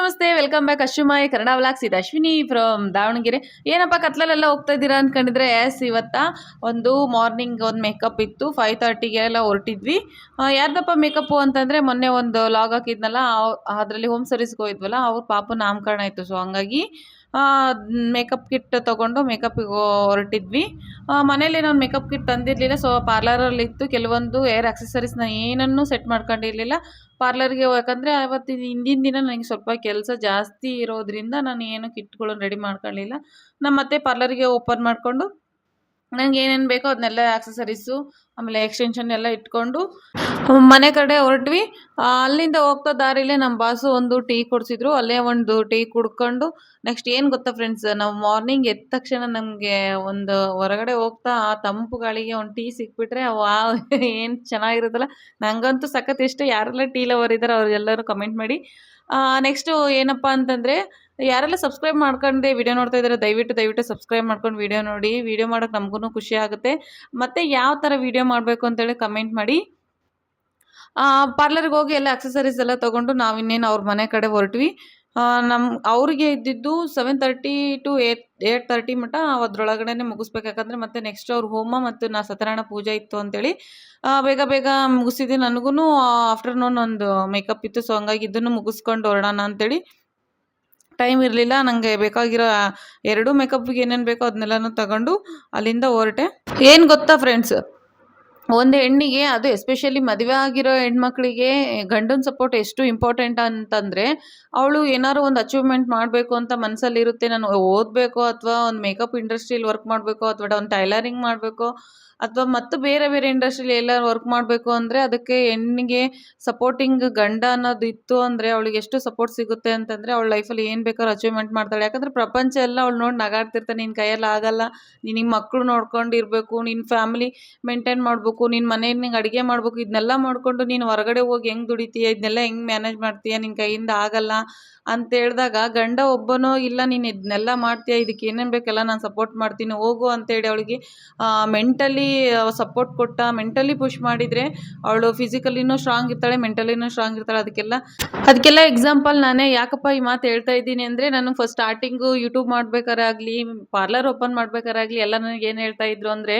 ನಮಸ್ತೆ, welcome back ಅಶ್ವಿಮಾಯಿ Kannada vlogs. ಇದು Ashwini from Davanagere. ಏನಪ್ಪ ಕತ್ಲಲ್ಲೆಲ್ಲ ಹೋಗ್ತಾ ಇದ್ದೀರಾ ಅನ್ಕೊಂಡಿದ್ರೆ, ಇವತ್ತ ಒಂದು ಮಾರ್ನಿಂಗ್ ಒಂದು ಮೇಕಪ್ ಇತ್ತು. 5:30ಗೆ ಎಲ್ಲ ಹೊರಟಿದ್ವಿ. ಯಾರ್ದಪ್ಪ ಮೇಕಪ್ಪು ಅಂತಂದರೆ, ಮೊನ್ನೆ ಒಂದು ಲಾಗ್ ಹಾಕಿದ್ನಲ್ಲ, ಅದರಲ್ಲಿ ಹೋಮ್ ಸರ್ವಿಸ್ಗೆ ಹೋಗಿದ್ವಲ್ಲ, ಅವ್ರ ಪಾಪು ನಾಮಕರಣ ಇತ್ತು. ಸೊ ಹಂಗಾಗಿ ಮೇಕಪ್ ಕಿಟ್ ತೊಗೊಂಡು ಮೇಕಪ್ಪಿಗೆ ಹೊರಟಿದ್ವಿ. ಮನೇಲಿ ನಾನು ಮೇಕಪ್ ಕಿಟ್ ತಂದಿರಲಿಲ್ಲ. ಸೊ ಪಾರ್ಲರಲ್ಲಿ ಇತ್ತು ಕೆಲವೊಂದು ಏರ್ ಆಕ್ಸೆಸರೀಸ್ನ ಏನನ್ನೂ ಸೆಟ್ ಮಾಡ್ಕೊಂಡಿರಲಿಲ್ಲ. ಪಾರ್ಲರ್ಗೆ ಯಾಕಂದರೆ ಅವತ್ತು ಹಿಂದಿನ ದಿನ ನನಗೆ ಸ್ವಲ್ಪ ಕೆಲಸ ಜಾಸ್ತಿ ಇರೋದ್ರಿಂದ ನಾನು ಏನು ಕಿಟ್ಗಳನ್ನು ರೆಡಿ ಮಾಡ್ಕೊಳ್ಳಿಲ್ಲ. ನಮ್ಮ ಅತ್ತೆ ಪಾರ್ಲರ್ಗೆ ಓಪನ್ ಮಾಡಿಕೊಂಡು ನನಗೆ ಏನೇನು ಬೇಕೋ ಅದನ್ನೆಲ್ಲ ಆಕ್ಸೆಸರೀಸು ಆಮೇಲೆ ಎಕ್ಸ್ಟೆನ್ಷನ್ ಎಲ್ಲ ಇಟ್ಕೊಂಡು ಮನೆ ಕಡೆ ಹೊರಟ್ವಿ. ಅಲ್ಲಿಂದ ಹೋಗ್ತಾ ದಾರಿಲೇ ನಮ್ಮ ಬಾಸು ಒಂದು ಟೀ ಕೊಡಿಸಿದ್ರು. ಅಲ್ಲೇ ಒಂದು ಟೀ ಕುಡ್ಕೊಂಡು ನೆಕ್ಸ್ಟ್ ಏನು ಗೊತ್ತಾ ಫ್ರೆಂಡ್ಸ್, ನಾವು ಮಾರ್ನಿಂಗ್ ಎದ್ದ ತಕ್ಷಣ ನಮಗೆ ಒಂದು ಹೊರಗಡೆ ಹೋಗ್ತಾ ಆ ತಂಪು ಗಾಳಿಗೆ ಒಂದು ಟೀ ಸಿಕ್ಬಿಟ್ರೆ ವಾವ್ ಏನು ಚೆನ್ನಾಗಿರುತ್ತಲ್ಲ. ನನಗಂತೂ ಸಖತ್ ಇಷ್ಟ. ಯಾರೆಲ್ಲ ಟೀ ಲವರ್ ಇದ್ದಾರೆ ಅವರೆಲ್ಲರೂ ಕಮೆಂಟ್ ಮಾಡಿ. ನೆಕ್ಸ್ಟು ಏನಪ್ಪ ಅಂತಂದರೆ, ಯಾರೆಲ್ಲ ಸಬ್ಸ್ಕ್ರೈಬ್ ಮಾಡ್ಕೊಂಡೆ ವಿಡಿಯೋ ನೋಡ್ತಾ ಇದ್ದಾರೆ ದಯವಿಟ್ಟು ಸಬ್ಸ್ಕ್ರೈಬ್ ಮಾಡ್ಕೊಂಡು ವಿಡಿಯೋ ನೋಡಿ. ವಿಡಿಯೋ ಮಾಡೋಕ್ಕೆ ನಮಗೂ ಖುಷಿ ಆಗುತ್ತೆ. ಮತ್ತು ಯಾವ ಥರ ವಿಡಿಯೋ ಮಾಡಬೇಕು ಅಂತೇಳಿ ಕಮೆಂಟ್ ಮಾಡಿ. ಪಾರ್ಲರ್ಗೆ ಹೋಗಿ ಎಲ್ಲ ಆಕ್ಸೆಸರೀಸ್ ಎಲ್ಲ ತೊಗೊಂಡು ನಾವು ಇನ್ನೇನು ಅವ್ರ ಮನೆ ಕಡೆ ಹೊರಟ್ವಿ. ಅವ್ರಿಗೆ ಇದ್ದಿದ್ದು 7:30 to 8:30 ಮಟ್ಟ ಅದರೊಳಗಡೆ ಮುಗಿಸ್ಬೇಕು. ಯಾಕಂದರೆ ಮತ್ತೆ ನೆಕ್ಸ್ಟ್ ಅವ್ರ ಹೋಮ ಮತ್ತು ಸತ್ಯನಾರಾಯಣ ಪೂಜೆ ಇತ್ತು ಅಂತೇಳಿ ಬೇಗ ಮುಗಿಸಿದ್ವಿ. ನನಗೂ ಆಫ್ಟರ್ನೂನ್ ಒಂದು ಮೇಕಪ್ ಇತ್ತು. ಸೊ ಹಂಗಾಗಿ ಇದನ್ನು ಮುಗಿಸ್ಕೊಂಡು ಹೊರಡೋಣ ಅಂತೇಳಿ ಟೈಮ್ ಇರಲಿಲ್ಲ. ನನಗೆ ಬೇಕಾಗಿರೋ ಎರಡೂ ಮೇಕಪ್ಗೆ ಏನೇನು ಬೇಕೋ ಅದನ್ನೆಲ್ಲನೂ ತಗೊಂಡು ಅಲ್ಲಿಂದ ಹೊರಟೆ. ಏನು ಗೊತ್ತಾ ಫ್ರೆಂಡ್ಸ್, ಒಂದು ಹೆಣ್ಣಿಗೆ, ಅದು ಎಸ್ಪೆಷಲಿ ಮದುವೆ ಆಗಿರೋ ಹೆಣ್ಮಕ್ಳಿಗೆ ಗಂಡನ ಸಪೋರ್ಟ್ ಎಷ್ಟು ಇಂಪಾರ್ಟೆಂಟ್ ಅಂತಂದರೆ, ಅವಳು ಏನಾದ್ರು ಒಂದು ಅಚೀವ್ಮೆಂಟ್ ಮಾಡಬೇಕು ಅಂತ ಮನಸ್ಸಲ್ಲಿರುತ್ತೆ. ನಾನು ಓದಬೇಕು, ಅಥವಾ ಒಂದು ಮೇಕಪ್ ಇಂಡಸ್ಟ್ರಿಯಲ್ಲಿ ವರ್ಕ್ ಮಾಡಬೇಕು, ಅಥವಾ ಒಂದು ಟೈಲರಿಂಗ್ ಮಾಡಬೇಕು, ಅಥವಾ ಮತ್ತು ಬೇರೆ ಇಂಡಸ್ಟ್ರಿಯಲ್ಲಿ ಎಲ್ಲರೂ ವರ್ಕ್ ಮಾಡಬೇಕು ಅಂದರೆ ಅದಕ್ಕೆ ಹೆಣ್ಣಿಗೆ ಸಪೋರ್ಟಿಂಗ್ ಗಂಡ ಅನ್ನೋದು ಇತ್ತು ಅಂದರೆ ಅವಳಿಗೆ ಎಷ್ಟು ಸಪೋರ್ಟ್ ಸಿಗುತ್ತೆ ಅಂತಂದರೆ ಅವಳ ಲೈಫಲ್ಲಿ ಏನು ಬೇಕಾದ್ರೂ ಅಚೀವ್ಮೆಂಟ್ ಮಾಡ್ತಾಳೆ. ಯಾಕಂದರೆ ಪ್ರಪಂಚ ಎಲ್ಲ ಅವಳು ನೋಡಿ ನಗಾಡ್ತಿರ್ತಾನೆ, ನಿನ್ನ ಕೈಯಲ್ಲಿ ಆಗಲ್ಲ, ನಿಮ್ಮ ಮಕ್ಕಳು ನೋಡ್ಕೊಂಡಿರ್ಬೇಕು, ನಿನ್ನ ಫ್ಯಾಮಿಲಿ ಮೇಂಟೈನ್ ಮಾಡಬೇಕು, ನಿನ್ನ ಮನೆಯಲ್ಲಿ ನಿಂಗೆ ಅಡುಗೆ ಮಾಡಬೇಕು, ಇದನ್ನೆಲ್ಲ ಮಾಡಿಕೊಂಡು ನೀನು ಹೊರಗಡೆ ಹೋಗಿ ಹೆಂಗೆ ದುಡಿತೀಯ, ಇದನ್ನೆಲ್ಲ ಹೆಂಗೆ ಮ್ಯಾನೇಜ್ ಮಾಡ್ತೀಯ, ನಿನ್ನ ಕೈಯಿಂದ ಆಗಲ್ಲ ಅಂತ ಹೇಳಿದಾಗ ಗಂಡ ಒಬ್ಬನೋ ಇಲ್ಲ ನೀನು ಇದನ್ನೆಲ್ಲ ಮಾಡ್ತೀಯ, ಇದಕ್ಕೆ ಏನೇನು ಬೇಕೆಲ್ಲ ನಾನು ಸಪೋರ್ಟ್ ಮಾಡ್ತೀನಿ ಹೋಗು ಅಂತೇಳಿ ಅವಳಿಗೆ ಮೆಂಟಲಿ ಸಪೋರ್ಟ್ ಕೊಟ್ಟ, ಮೆಂಟಲಿ ಪುಷ್ ಮಾಡಿದರೆ ಅವಳು ಫಿಸಿಕಲಿನೂ ಸ್ಟ್ರಾಂಗ್ ಇರ್ತಾಳೆ, ಮೆಂಟಲಿನೂ ಸ್ಟ್ರಾಂಗ್ ಇರ್ತಾಳೆ. ಅದಕ್ಕೆಲ್ಲ ಎಕ್ಸಾಂಪಲ್ ನಾನೇ. ಯಾಕಪ್ಪ ಈ ಮಾತು ಹೇಳ್ತಾ ಇದ್ದೀನಿ ಅಂದರೆ, ನಾನು ಫಸ್ಟ್ ಸ್ಟಾರ್ಟಿಂಗು ಯೂಟ್ಯೂಬ್ ಮಾಡ್ಬೇಕಾರಾಗಲಿ, ಪಾರ್ಲರ್ ಓಪನ್ ಮಾಡ್ಬೇಕಾರಾಗಲಿ ಎಲ್ಲ ನನಗೆ ಏನು ಹೇಳ್ತಾ ಇದ್ರು ಅಂದರೆ,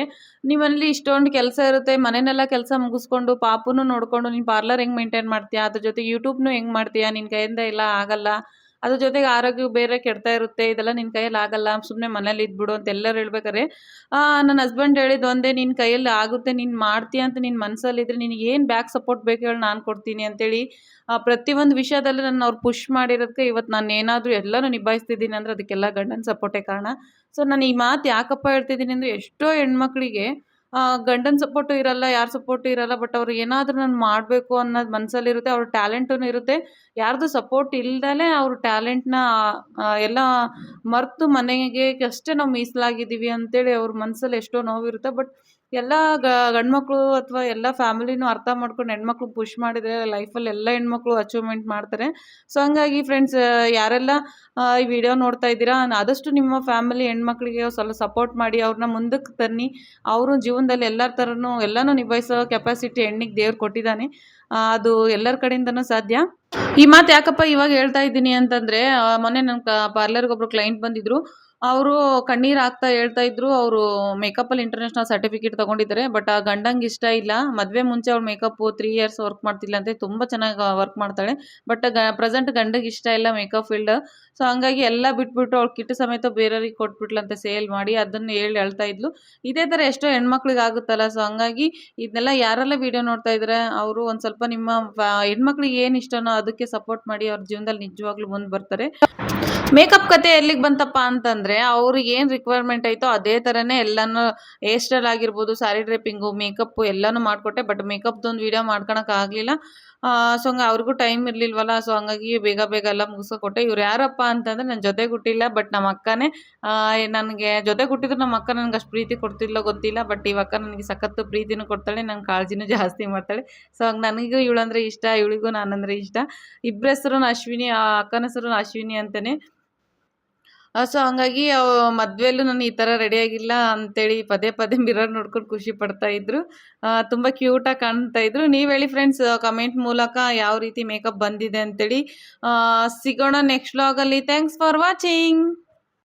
ನಿಮ್ಮಲ್ಲಿ ಇಷ್ಟೊಂದು ಕೆಲಸ ಇರುತ್ತೆ, ಮನೆಯೆಲ್ಲ ಕೆಲಸ ಮುಗಿಸ್ಕೊಂಡು ಪಾಪುನು ನೋಡಿಕೊಂಡು ನೀನು ಪಾರ್ಲರ್ ಹೆಂಗೆ ಮೇಂಟೈನ್ ಮಾಡ್ತೀಯಾ, ಅದ್ರ ಜೊತೆ ಯೂಟ್ಯೂಬ್ನು ಹೆಂಗೆ ಮಾಡ್ತೀಯಾ, ನಿನ್ನ ಕೈಯಿಂದ ಎಲ್ಲ ಆಗಲ್ಲ, ಅದ್ರ ಜೊತೆಗೆ ಆರೋಗ್ಯ ಬೇರೆ ಕೆಡ್ತಾ ಇರುತ್ತೆ, ಇದೆಲ್ಲ ನಿನ್ನ ಕೈಯಲ್ಲಿ ಆಗಲ್ಲ, ಸುಮ್ಮನೆ ಮನೇಲಿ ಇದ್ಬಿಡು ಅಂತ ಎಲ್ಲರೂ ಹೇಳ್ಬೇಕಾರೆ ನನ್ನ ಹಸ್ಬೆಂಡ್ ಹೇಳಿದ್ದು ಒಂದೇ, ನಿನ್ನ ಕೈಯಲ್ಲಿ ಆಗುತ್ತೆ, ನೀನು ಮಾಡ್ತೀಯ ಅಂತ ನಿನ್ನ ಮನಸ್ಸಲ್ಲಿದ್ದರೆ ನಿನಗೆ ಏನು ಬ್ಯಾಕ್ ಸಪೋರ್ಟ್ ಬೇಕು ಹೇಳಿ ನಾನು ಕೊಡ್ತೀನಿ ಅಂತೇಳಿ ಪ್ರತಿಯೊಂದು ವಿಷಯದಲ್ಲೂ ನನ್ನ ಅವ್ರು ಪುಷ್ ಮಾಡಿರೋದಕ್ಕೆ ಇವತ್ತು ನಾನು ಏನಾದರೂ ಎಲ್ಲನೂ ನಿಭಾಯಿಸ್ತಿದ್ದೀನಿ ಅಂದರೆ ಅದಕ್ಕೆಲ್ಲ ಗಂಡನ ಸಪೋರ್ಟೇ ಕಾರಣ. ಸೊ ನಾನು ಈ ಮಾತು ಯಾಕಪ್ಪ ಹೇಳ್ತಿದ್ದೀನಿ ಅಂದರೆ, ಎಷ್ಟೋ ಹೆಣ್ಮಕ್ಳಿಗೆ ಗಂಡನ ಸಪೋರ್ಟು ಇರಲ್ಲ, ಯಾರ ಸಪೋರ್ಟು ಇರಲ್ಲ, ಬಟ್ ಅವ್ರು ಏನಾದರೂ ನಾನು ಮಾಡಬೇಕು ಅನ್ನೋದು ಮನಸ್ಸಲ್ಲಿರುತ್ತೆ, ಅವ್ರ ಟ್ಯಾಲೆಂಟೂ ಇರುತ್ತೆ. ಯಾರ್ದು ಸಪೋರ್ಟ್ ಇಲ್ದಲೇ ಅವ್ರ ಟ್ಯಾಲೆಂಟ್ನ ಎಲ್ಲ ಮರೆತು ಮನೆಗೆ ಅಷ್ಟೇ ನಾವು ಮೀಸಲಾಗಿದ್ದೀವಿ ಅಂತೇಳಿ ಅವ್ರ ಮನಸ್ಸಲ್ಲಿ ಎಷ್ಟೋ ನೋವಿರುತ್ತೆ. ಬಟ್ ಎಲ್ಲ ಗಂಡ್ಮಕ್ಳು ಅಥವಾ ಎಲ್ಲ ಫ್ಯಾಮಿಲಿನೂ ಅರ್ಥ ಮಾಡ್ಕೊಂಡು ಹೆಣ್ಮಕ್ಳು ಪುಷ್ ಮಾಡಿದರೆ ಲೈಫಲ್ಲಿ ಎಲ್ಲ ಹೆಣ್ಮಕ್ಳು ಅಚೀವ್ಮೆಂಟ್ ಮಾಡ್ತಾರೆ. ಸೊ ಹಂಗಾಗಿ ಫ್ರೆಂಡ್ಸ್, ಯಾರೆಲ್ಲ ಈ ವಿಡಿಯೋ ನೋಡ್ತಾ ಇದ್ದೀರಾ, ಆದಷ್ಟು ನಿಮ್ಮ ಫ್ಯಾಮಿಲಿ ಹೆಣ್ಮಕ್ಳಿಗೆ ಸ್ವಲ್ಪ ಸಪೋರ್ಟ್ ಮಾಡಿ, ಅವ್ರನ್ನ ಮುಂದಕ್ಕೆ ತನ್ನಿ. ಅವರು ಜೀವನದಲ್ಲಿ ಎಲ್ಲರ ಥರನೂ ಎಲ್ಲನೂ ನಿಭಾಯಿಸೋ ಕೆಪಾಸಿಟಿ ಹೆಣ್ಣಿಗೆ ದೇವ್ರು ಕೊಟ್ಟಿದ್ದಾನೆ. ಅದು ಎಲ್ಲರ ಕಡೆಯಿಂದನೂ ಸಾಧ್ಯ. ಈ ಮಾತು ಯಾಕಪ್ಪ ಇವಾಗ ಹೇಳ್ತಾ ಇದ್ದೀನಿ ಅಂತಂದರೆ, ಮೊನ್ನೆ ನನ್ನ ಪಾರ್ಲರ್ಗೆ ಒಬ್ಬರು ಕ್ಲೈಂಟ್ ಬಂದಿದ್ದರು. ಅವರು ಕಣ್ಣೀರು ಹಾಕ್ತಾ ಹೇಳ್ತಾ ಇದ್ರು, ಅವರು ಮೇಕಪ್ಪಲ್ಲಿ ಇಂಟರ್ನ್ಯಾಷನಲ್ ಸರ್ಟಿಫಿಕೇಟ್ ತೊಗೊಂಡಿದ್ದಾರೆ. ಬಟ್ ಆ ಗಂಡಂಗೆ ಇಷ್ಟ ಇಲ್ಲ. ಮದುವೆ ಮುಂಚೆ ಅವಳು ಮೇಕಪ್ಪು 3 ಇಯರ್ಸ್ ವರ್ಕ್ ಮಾಡ್ತಿಲ್ಲ ಅಂತೆ, ತುಂಬ ಚೆನ್ನಾಗಿ ವರ್ಕ್ ಮಾಡ್ತಾಳೆ. ಬಟ್ ಪ್ರೆಸೆಂಟ್ ಗಂಡಗೆ ಇಷ್ಟ ಇಲ್ಲ ಮೇಕಪ್ ಫೀಲ್ಡ್. ಸೊ ಹಂಗಾಗಿ ಎಲ್ಲ ಬಿಟ್ಬಿಟ್ಟು ಅವ್ಳು ಕಿಟ್ಟು ಸಮೇತ ಬೇರೆಯವ್ರಿಗೆ ಕೊಟ್ಬಿಟ್ಲಂತೆ ಸೇಲ್ ಮಾಡಿ. ಅದನ್ನು ಹೇಳಿ ಅಳ್ತಾ ಇದ್ಲು. ಇದೇ ಥರ ಎಷ್ಟೋ ಹೆಣ್ಮಕ್ಳಿಗೆ ಆಗುತ್ತಲ್ಲ. ಸೊ ಹಂಗಾಗಿ ಇದನ್ನೆಲ್ಲ ಯಾರೆಲ್ಲ ವೀಡಿಯೋ ನೋಡ್ತಾ ಇದ್ದಾರೆ ಅವರು ಒಂದು ಸ್ವಲ್ಪ ನಿಮ್ಮ ಹೆಣ್ಮಕ್ಳಿಗೆ ಏನು ಇಷ್ಟನೋ ಅದಕ್ಕೆ ಸಪೋರ್ಟ್ ಮಾಡಿ, ಅವ್ರ ಜೀವನದಲ್ಲಿ ನಿಜವಾಗ್ಲೂ ಮುಂದೆ ಬರ್ತಾರೆ. ಮೇಕಪ್ ಕತೆ ಎಲ್ಲಿಗೆ ಬಂತಪ್ಪ ಅಂತಂದರೆ, ಅವ್ರಿಗೆ ಏನು ರಿಕ್ವೈರ್ಮೆಂಟ್ ಐತೋ ಅದೇ ಥರನೇ ಎಲ್ಲನೂ ಹೇರ್ ಸ್ಟೈಲ್ ಆಗಿರ್ಬೋದು, ಸ್ಯಾರಿ ಡ್ರೇಪಿಂಗು, ಮೇಕಪ್ಪು ಎಲ್ಲನೂ ಮಾಡಿಕೊಟ್ಟೆ. ಬಟ್ ಮೇಕಪ್ದೊಂದು ವೀಡಿಯೋ ಮಾಡ್ಕೊಳಕ್ಕಾಗಲಿಲ್ಲ. ಸೊ ಹಂಗೆ ಅವ್ರಿಗೂ ಟೈಮ್ ಇರಲಿಲ್ವಲ್ಲ. ಸೊ ಹಂಗಾಗಿ ಬೇಗ ಎಲ್ಲ ಮುಗಿಸ್ಕೊಟ್ಟೆ. ಇವ್ರು ಯಾರಪ್ಪ ಅಂತಂದರೆ, ನನ್ನ ಜೊತೆ ಹುಟ್ಟಿಲ್ಲ ಬಟ್ ನಮ್ಮ ಅಕ್ಕನೇ. ನನಗೆ ಜೊತೆ ಹುಟ್ಟಿದ್ರು ನಮ್ಮ ಅಕ್ಕ ನನಗೆ ಅಷ್ಟು ಪ್ರೀತಿ ಕೊಡ್ತಿಲ್ಲೋ ಗೊತ್ತಿಲ್ಲ. ಬಟ್ ಈ ಅಕ್ಕ ನನಗೆ ಸಖತ್ತು ಪ್ರೀತಿನೂ ಕೊಡ್ತಾಳೆ, ನಂಗೆ ಕಾಳಜಿನೂ ಜಾಸ್ತಿ ಮಾಡ್ತಾಳೆ. ಸೊ ಹಂಗೆ ನನಗೂ ಇವಳಂದರೆ ಇಷ್ಟ, ಇವಳಿಗೂ ನಾನಂದರೆ ಇಷ್ಟ. ಇಬ್ಬರ ಹೆಸರು ಅಶ್ವಿನಿ, ಆ ಅಕ್ಕನ ಹೆಸರು ಅಶ್ವಿನಿ ಅಂತಲೇ. ಸೊ ಹಂಗಾಗಿ ಮದುವೆಲ್ಲೂ ನಾನು ಈ ಥರ ರೆಡಿಯಾಗಿಲ್ಲ ಅಂತೇಳಿ ಪದೇ ಪದೇ ಮಿರರ್ ನೋಡ್ಕೊಂಡು ಖುಷಿ ಪಡ್ತಾ ಇದ್ರು. ತುಂಬ ಕ್ಯೂಟಾಗಿ ಕಾಣ್ತಾ ಇದ್ರು. ನೀವು ಹೇಳಿ ಫ್ರೆಂಡ್ಸ್ ಕಮೆಂಟ್ ಮೂಲಕ ಯಾವ ರೀತಿ ಮೇಕಪ್ ಬಂದಿದೆ ಅಂತೇಳಿ. ಸಿಗೋಣ ನೆಕ್ಸ್ಟ್ ವ್ಲಾಗಲ್ಲಿ. Thanks for watching.